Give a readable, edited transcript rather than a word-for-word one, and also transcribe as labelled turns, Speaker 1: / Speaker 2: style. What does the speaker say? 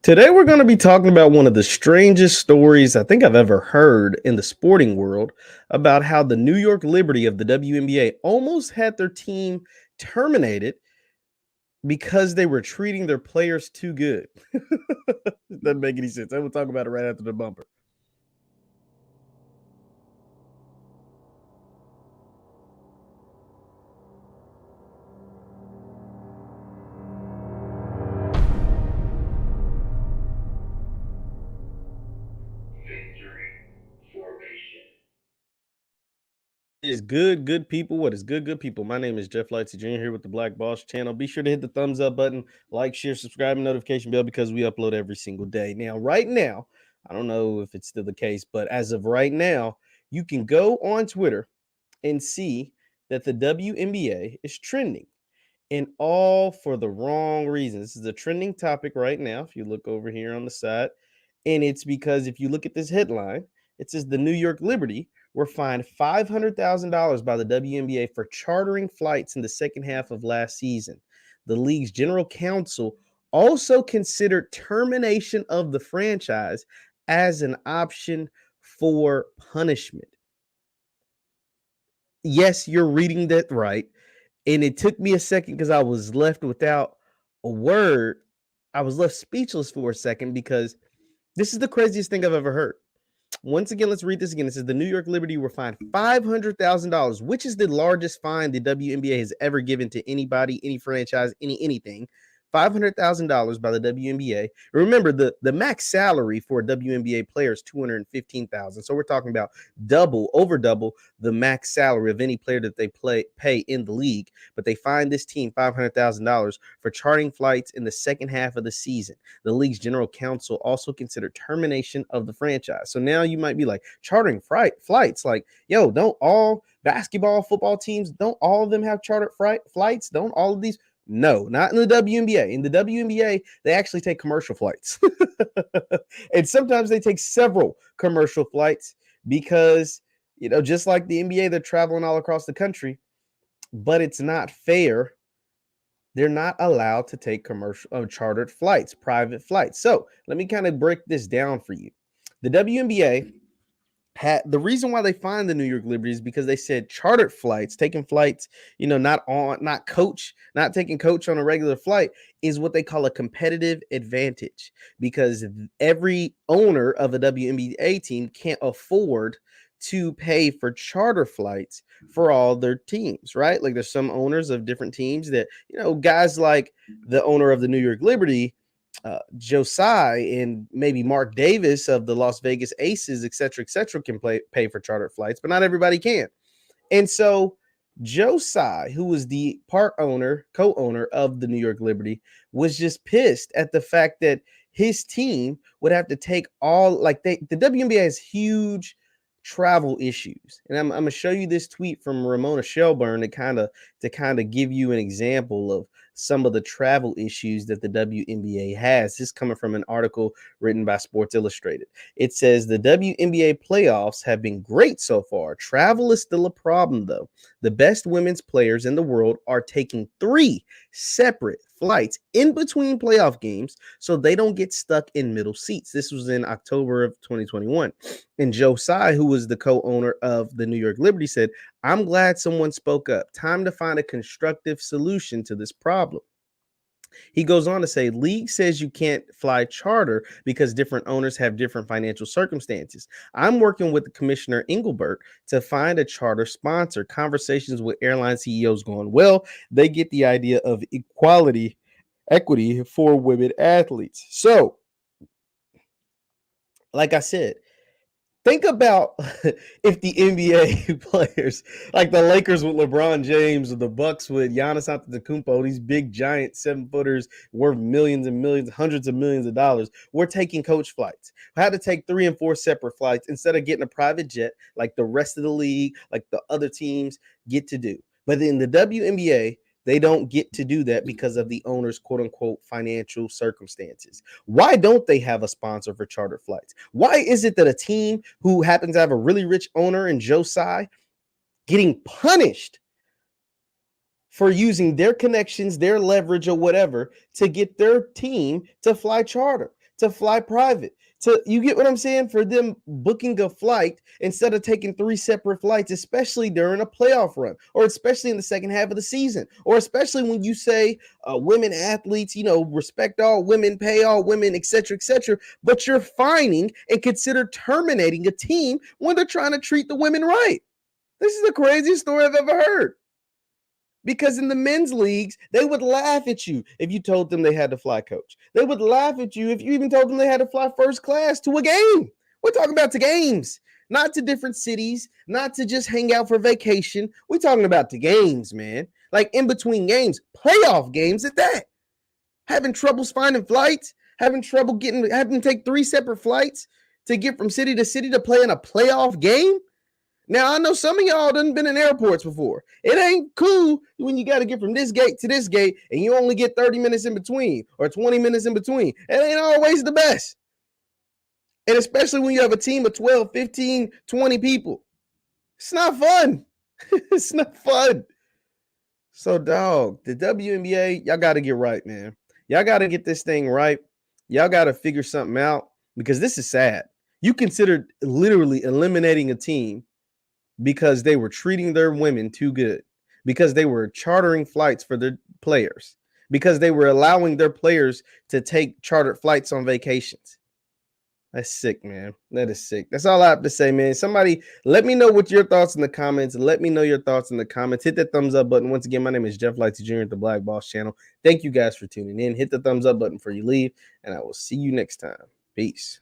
Speaker 1: Today, we're going to be talking about one of the strangest stories I think I've ever heard in the sporting world about how the New York Liberty of the WNBA almost had their team terminated because they were treating their players too good. Doesn't make any sense. I will talk about it right after the bumper. Is good people. What is good people? My name is JeffLightsyJr here with the Black Boss channel. Be sure to hit the thumbs up button, like, share, subscribe, and notification bell because we upload every single day. Now, right now, I don't know if it's still the case, but as of right now, you can go on Twitter and see that the WNBA is trending, and all for the wrong reasons. This is a trending topic right now. If you look over here on the side, and it's because if you look at this headline, it says the New York Liberty were fined $500,000 by the WNBA for chartering flights in the second half of last season. The league's general counsel also considered termination of the franchise as an option for punishment. Yes, you're reading that right. And it took me a second because I was left without a word. I was left speechless for a second because this is the craziest thing I've ever heard. Once again, let's read this again. It says the New York Liberty were fined $500,000, which is the largest fine the WNBA has ever given to anybody, any franchise, anything. $500,000 by the WNBA. Remember, the max salary for a WNBA player is $215,000. So we're talking about over double the max salary of any player that they pay in the league. But they fined this team $500,000 for charting flights in the second half of the season. The league's general counsel also considered termination of the franchise. So now you might be like, chartering flights, like, yo, don't all basketball, football teams, don't all of them have chartered flights? Don't all of these? No, not in the WNBA. In the WNBA, they actually take commercial flights. And sometimes they take several commercial flights because, just like the NBA, they're traveling all across the country, but it's not fair. They're not allowed to take commercial chartered flights, private flights. So let me kind of break this down for you. The WNBA had the reason why they fined the New York Liberty is because they said chartered flights, taking flights, not taking coach on a regular flight is what they call a competitive advantage because every owner of a WNBA team can't afford to pay for charter flights for all their teams, right? Like there's some owners of different teams that, guys like the owner of the New York Liberty, Josiah and maybe Mark Davis of the Las Vegas Aces, et cetera, can pay for charter flights, but not everybody can. And so Josiah, who was the co-owner of the New York Liberty, was just pissed at the fact that his team would have to take the WNBA has huge travel issues. And I'm going to show you this tweet from Ramona Shelburne to kind of give you an example of some of the travel issues that the WNBA has. This is coming from an article written by Sports Illustrated. It says the WNBA playoffs have been great so far. Travel is still a problem, though. The best women's players in the world are taking 3 separate flights in between playoff games so they don't get stuck in middle seats. This was in October of 2021. And Josiah, who was the co-owner of the New York Liberty, said, "I'm glad someone spoke up. Time to find a constructive solution to this problem." He goes on to say, league says you can't fly charter because different owners have different financial circumstances. I'm working with the Commissioner Engelbert to find a charter sponsor. Conversations with airline CEOs going well. They get the idea of equity for women athletes. So, like I said, think about if the NBA players, like the Lakers with LeBron James or the Bucks with Giannis Antetokounmpo, these big giant 7-footers worth millions and millions, hundreds of millions of dollars, we're taking coach flights. We had to take 3 and 4 separate flights instead of getting a private jet like the rest of the league, like the other teams get to do. But in the WNBA, they don't get to do that because of the owner's quote unquote financial circumstances. Why don't they have a sponsor for charter flights? Why is it that a team who happens to have a really rich owner in Josiah getting punished for using their connections, their leverage, or whatever to get their team to fly charter? to fly private. You get what I'm saying? For them booking a flight instead of taking 3 separate flights, especially during a playoff run, or especially in the second half of the season, or especially when you say women athletes, respect all women, pay all women, etc., etc., but you're fining and consider terminating a team when they're trying to treat the women right. This is the craziest story I've ever heard. Because in the men's leagues, they would laugh at you if you told them they had to fly coach. They would laugh at you if you even told them they had to fly first class to a game. We're talking about to games, not to different cities, not to just hang out for vacation. We're talking about to games, man. Like in between games, playoff games at that. Having troubles finding flights, having trouble having to take 3 separate flights to get from city to city to play in a playoff game. Now, I know some of y'all done been in airports before. It ain't cool when you got to get from this gate to this gate and you only get 30 minutes in between or 20 minutes in between. It ain't always the best. And especially when you have a team of 12, 15, 20 people. It's not fun. It's not fun. So, dog, the WNBA, y'all got to get right, man. Y'all got to get this thing right. Y'all got to figure something out because this is sad. You considered literally eliminating a team because they were treating their women too good, because they were chartering flights for their players, because they were allowing their players to take chartered flights on vacations. That's sick, man. That is sick. That's all I have to say, man. Somebody let me know what your thoughts in the comments. Let me know your thoughts in the comments. Hit that thumbs up button. Once again, my name is JeffLightsYjr at the Black Boss channel. Thank you guys for tuning in. Hit the thumbs up button before you leave, and I will see you next time. Peace.